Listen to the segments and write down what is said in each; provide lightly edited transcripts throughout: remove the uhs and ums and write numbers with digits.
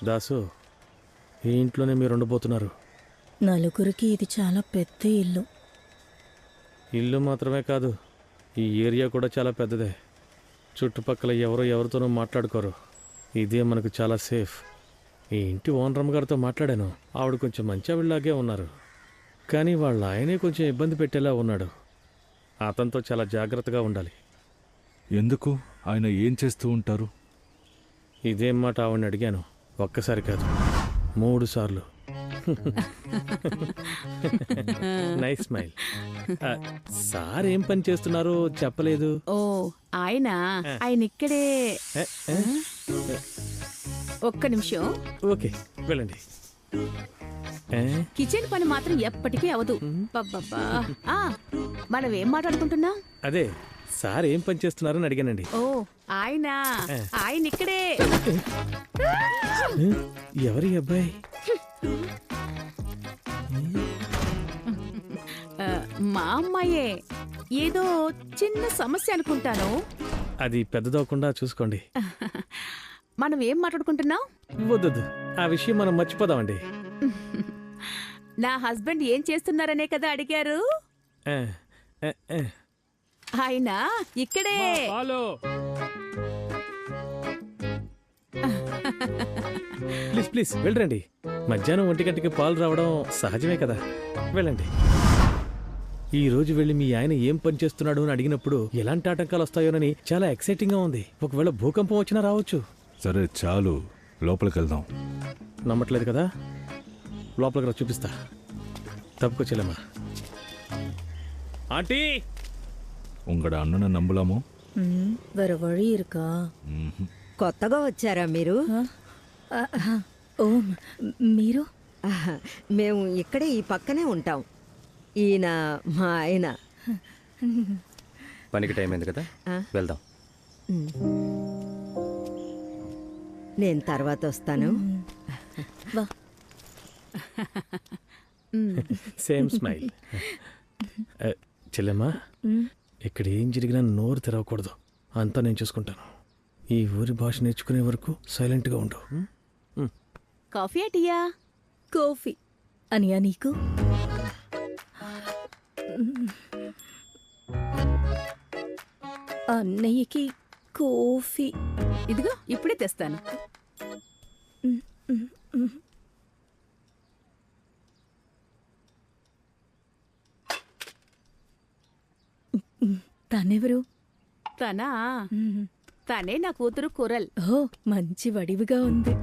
దాసు, ఈ ఇంట్లోనే మీరు ఉండబోతున్నారు. నలుగురికి ఇది చాలా పెద్ద ఇల్లు. ఇల్లు మాత్రమే కాదు, ఈ ఏరియా కూడా చాలా పెద్దదే. చుట్టుపక్కల ఎవరితోనూ మాట్లాడుకోరు. ఇదే మనకు చాలా సేఫ్. ఈ ఇంటి ఓనరమ్మ గారితో మాట్లాడాను. ఆవిడ కొంచెం మంచి ఆవిడలాగే ఉన్నారు, కానీ వాళ్ళ ఆయనే కొంచెం ఇబ్బంది పెట్టేలా ఉన్నాడు. అతనితో చాలా జాగ్రత్తగా ఉండాలి. ఎందుకు? ఆయన ఏం చేస్తూ ఉంటారు? ఇదేం మాట ఆవిడని అడిగాను. ఒక్కసారి కాదు, 3 సార్లు. Nice smile. సార్ ఏం పని చేస్తున్నారో చెప్పలేదు. ఓ ఆయన ఇక్కడే. ఒక్క నిమిషం. ఓకే, వెళ్ళండి. కిచెన్ పని మాత్రం ఎప్పటికీ అవదు. మనం ఏం మాట్లాడుకుంటున్నాం? అదే సార్ ఏం పని చేస్తున్నారని అడిగానండి. ఓ ఆయన ఇక్కడే. ఎవరి అబ్బాయి? మా అమ్మాయే. ఏదో చిన్న సమస్య అనుకుంటాను. అది పెద్దదవకుండా చూసుకోండి. మనం ఏం మాట్లాడుకుంటున్నాం? వద్దు, ఆ విషయం మనం మర్చిపోదామండి. నా హస్బెండ్ ఏం చేస్తున్నారనే కదా అడిగారు. ఆయన ఇక్కడే. ప్లీజ్ వెళ్ళండి. మధ్యాహ్నం 1 గంటకి పాలు రావడం సహజమే కదా. వెళ్ళండి. ఈ రోజు వెళ్ళి మీ ఆయన ఏం పని చేస్తున్నాడు అని అడిగినప్పుడు ఎలాంటి ఆటంకాలు వస్తాయోనని చాలా ఎక్సైటింగ్ గా ఉంది. ఒకవేళ భూకంపం వచ్చినా రావచ్చు. సరే చాలు, లోపలికి వెళ్దాం. నమ్మట్లేదు కదా? లోపలికి రా, చూపిస్తా. తప్పుకొచ్చేలేమ్మా. ఆంటీ, ఉంగడ అన్నను నమ్మలాము. వేర వഴി இருக்கா? కొత్తగా వచ్చారా మీరు? ఓ, మీరు? మేము ఇక్కడే ఈ పక్కనే ఉంటాం. ఈయన మా ఆయన. పనికి టైం అయింది కదా, వెళ్దాం. నేను తర్వాత వస్తాను. Same smile. చెల్లెమ్మా, ఇక్కడ ఏం జరిగినా నోరు తెరవకూడదు. అంతా నేను చూసుకుంటాను. ఈ ఊరి భాష నేర్చుకునే వరకు సైలెంట్గా ఉండు. కాఫీ టీయా? కాఫీ అనియా నీకు? అన్నయ్యకి కాఫీ. ఇదిగో ఇప్పుడే తెస్తాను. తనెవరు? తనే నా కూతురు కురల్. ఓ, మంచి వడివిగా ఉంది.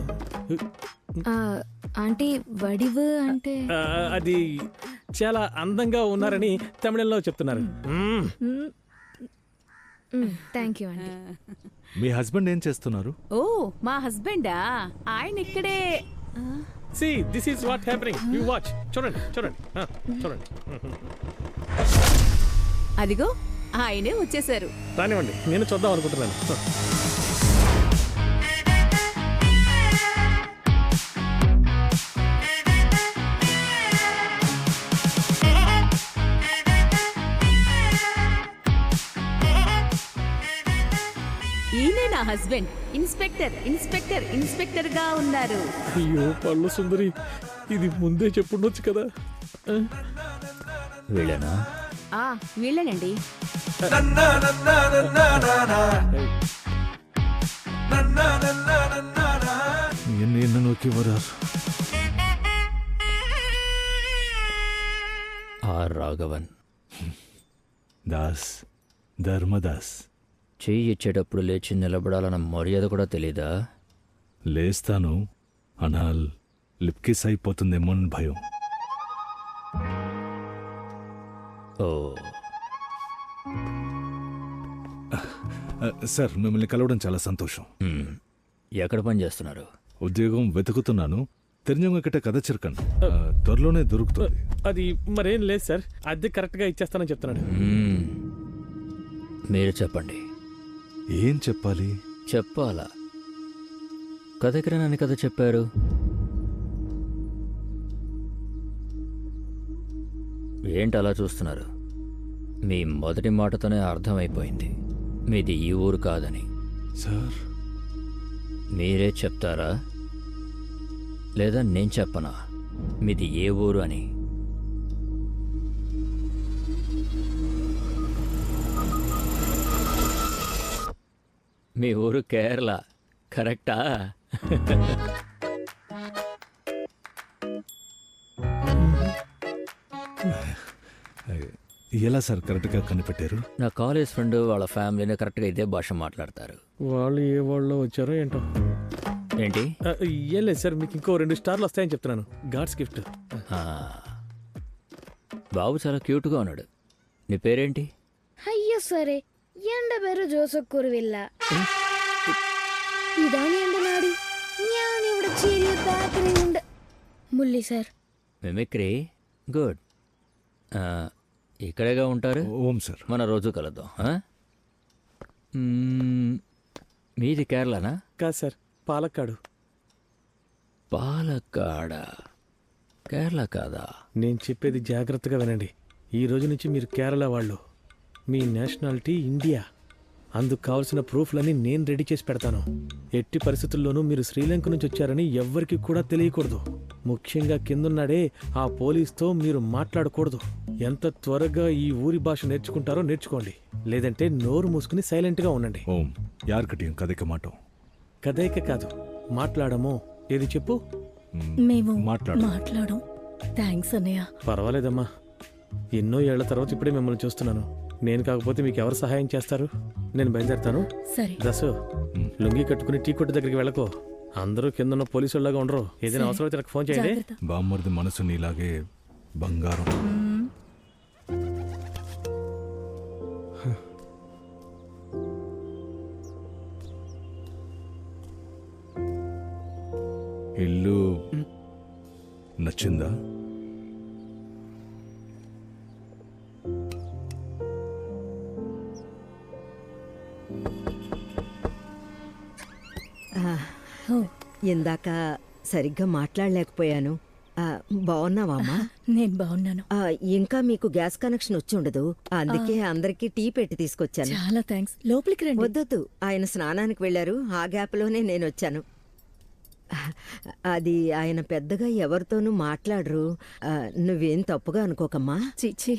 ఆంటీ, వడివు అంటే? అది చాలా అందంగా ఉన్నారని తమిళంలో చెప్తున్నారు. థ్యాంక్ యూ అండి. మీ హస్బెండ్ ఏం చేస్తున్నారు? ఓ, మా హస్బెండా? ఆయన ఇక్కడే. See, this is what happening. You watch. చూడండి. అదిగో ఆయనే వచ్చేసారు. రానివ్వండి, నేను చూద్దాం అనుకుంటున్నాను. ఈయనే నా హస్బెండ్. ఇన్స్పెక్టర్ గా ఉన్నారు. అయ్యో పళ్ళు సుందరి, ఇది ముందే చెప్పుండొచ్చు కదా. వెళ్ళానా? వీళ్ళేనండి. என்ன நோக்கி வரார்? ఆర్ రాఘవన్. దాస్, ధర్మదాస్. చెయ్యి ఇచ్చేటప్పుడు లేచి నిలబడాలన్న మర్యాద కూడా తెలీదా? లేస్తాను, అనాల్ లిప్కిస్ అయిపోతుందేమో అని భయం. ఓ, సార్, మిమ్మల్ని కలవడం చాలా సంతోషం. ఎక్కడ పని చేస్తున్నారు? ఉద్యోగం వెతుకుతున్నాను. తెలియజంగా కిட்ட కథ చిరకండి, త్వరలోనే దొరుకుతుంది. అది మరేం లేదు సార్, అద్దె కరెక్ట్గా ఇచ్చేస్తానని చెప్తున్నాడు. మీరు చెప్పండి. ఏం చెప్పాలి? చెప్పాలా? కథకి నన్ను కథ చెప్పారు. ఏంటి అలా చూస్తున్నారు? మీ మొదటి మాటతోనే అర్థమైపోయింది మీది ఈ ఊరు కాదని. సార్, మీరే చెప్తారా? లేదా నేను చెప్పనా మీది ఏ ఊరు అని? మీ ఊరు కేరళ, కరెక్టా? ఎలా సార్ కరెక్ట్గా కనిపెట్టారు? నా కాలేజ్ ఫ్రెండ్ వాళ్ళ ఫ్యామిలీని కరెక్ట్గా ఇదే భాష మాట్లాడతారు. వాళ్ళు ఏ వాళ్ళలో వచ్చారో ఏంటో. ఏంటి? ఏం లేదు సార్, మీకు ఇంకో 2 స్టార్లు వస్తాయని చెప్తున్నాను. God's gift. ఆ, బాబు చాలా క్యూట్గా ఉన్నాడు. నీ పేరేంటి? ಅಯ್ಯೋ ಸರಿ ಎಂಡ ಬೇರು ಜೋಸಕ್ಕೂರುವಿಲ್ಲ ಇದಾನಿ ಎಂಡ ನಾಡಿ ഞാൻ ഇവിടെ ചെറിയ ബേക്കറി ഉണ്ട് ముల్లి సార్. Mimicry good. ఇక్కడేగా ఉంటారు? ఓం సార్. మన రోజు కలుద్దాం. మీది కేరళనా? కాదు సార్, పాలక్కాడు. పాలక్కాడ, కేరళ కాదా? నేను చెప్పేది జాగ్రత్తగా వినండి. ఈ రోజు నుంచి మీరు కేరళ వాళ్ళు. మీ నేషనాలిటీ ఇండియా. అందుకు కావాల్సిన ప్రూఫ్లన్నీ నేను రెడీ చేసి పెడతాను. ఎట్టి పరిస్థితుల్లోనూ మీరు శ్రీలంక నుంచి వచ్చారని ఎవ్వరికి కూడా తెలియకూడదు. ముఖ్యంగా కిందున్నాడే ఆ పోలీస్తో మీరు మాట్లాడకూడదు. ఎంత త్వరగా ఈ ఊరి భాష నేర్చుకుంటారో నేర్చుకోండి, లేదంటే నోరు మూసుకుని సైలెంట్గా ఉండండి. ఓం యార్కటియం కథక మాటం. కదయిక కాదు, మాట్లాడము. ఏది చెప్పు? మేము మాట్లాడు. మాట్లాడం. థ్యాంక్స్ అన్నయ్య. పర్వాలేదమ్మా, ఎన్నో ఏళ్ల తర్వాత ఇప్పుడే మిమ్మల్ని చూస్తున్నాను. నేను కాకపోతే మీకు ఎవరు సహాయం చేస్తారు? నేను బయలుదేరుతాను. సరే. దసు, లుంగి కట్టుకుని టీ కొట్టు దగ్గరికి వెళ్ళకో. అందరూ కిందన్న పోలీసుల్లాగా ఉండరు. ఏదైనా అవసరమైతే నాకు ఫోన్ చేయండి. జాగ్రత్త. బామ్మర్ది మనసు నీలాగే బంగారం. ఇల్లు నచ్చిందా? ఓ, ఇందాక సరిగ్గా మాట్లాడలేకపోయాను. బాగున్నావమ్మా? నేను బాగున్నాను. ఇంకా మీకు గ్యాస్ కనెక్షన్ వచ్చి ఉండదు, అందుకే అందరికీ టీ పెట్టి తీసుకొచ్చాను. చాలా థ్యాంక్స్. లోపలికి రండి. వద్దొద్దు, ఆయన స్నానానికి వెళ్ళారు. ఆ గ్యాప్లోనే నేను వచ్చాను. అది ఆయన పెద్దగా ఎవరితోనూ మాట్లాడరు. నువ్వేం తప్పుగా అనుకోకమ్మా. చిచి.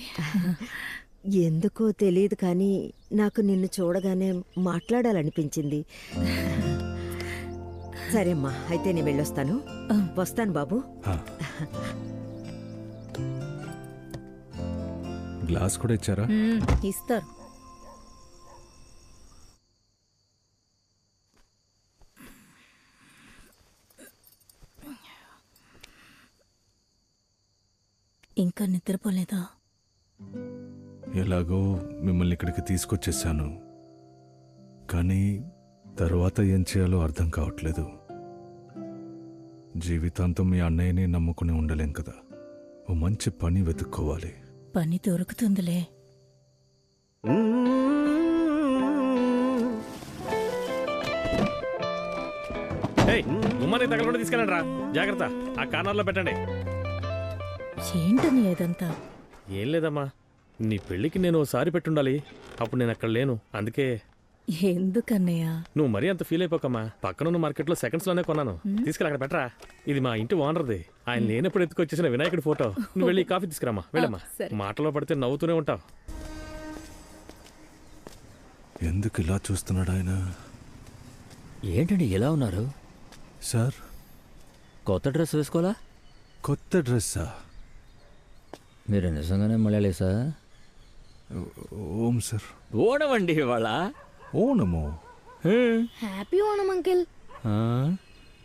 ఎందుకో తెలియదు కానీ నాకు నిన్ను చూడగానే మాట్లాడాలనిపించింది. సరేమ్మా, అయితే నేను వెళ్ళొస్తాను. వస్తాను బాబు. గ్లాస్ కూడా ఇచ్చారా? ఇస్తారు. ఇంకా నిద్రపోలేదా? ఎలాగో మిమ్మల్ని ఇక్కడికి తీసుకొచ్చేసాను, కానీ తర్వాత ఏం చేయాలో అర్థం కావట్లేదు. జీవితాంతం మీ అన్నయ్యని నమ్ముకుని ఉండలేం కదా. ఓ మంచి పని వెతుక్కోవాలి. పని దొరుకుతుందిలే. గుమ్మానికి తగలకుండా తీసుకెళ్ళండి రా. జాగ్రత్త, ఆ కార్నర్లో పెట్టండి. ఏంటని ఏదంతా? ఏం లేదమ్మా, నీ పెళ్ళికి నేను ఓసారి పెట్టుండాలి. అప్పుడు నేను అక్కడ లేను, అందుకే. ఎందుకన్నయ్య? నువ్వు మరీ అంత ఫీల్ అయిపోకమ్మా. పక్కనున్న మార్కెట్లో సెకండ్స్లోనే కొన్నాను. తీసుకెళ్ళి అక్కడ పెట్టరా. ఇది మా ఇంటి ఓనర్ది. ఆయన లేనప్పుడు ఎత్తుకొచ్చేసిన వినాయకుడి ఫోటో. నువ్వు వెళ్ళి కాఫీ తీసుకురామా. వెళ్ళమ్మా. సరే. మాటలో పడితే నవ్వుతూనే ఉంటావు. ఎందుకు ఇలా చూస్తున్నాడు ఆయన? ఏంటండి ఎలా ఉన్నారు? సార్, కొత్త డ్రెస్ వేసుకోవాలా? కొత్త డ్రెస్సా? మీరు నిజంగానే మలయాళీసా? ఓం సార్. ఓణమండి ఇవాళ. ఓనమో? Happy Onam uncle.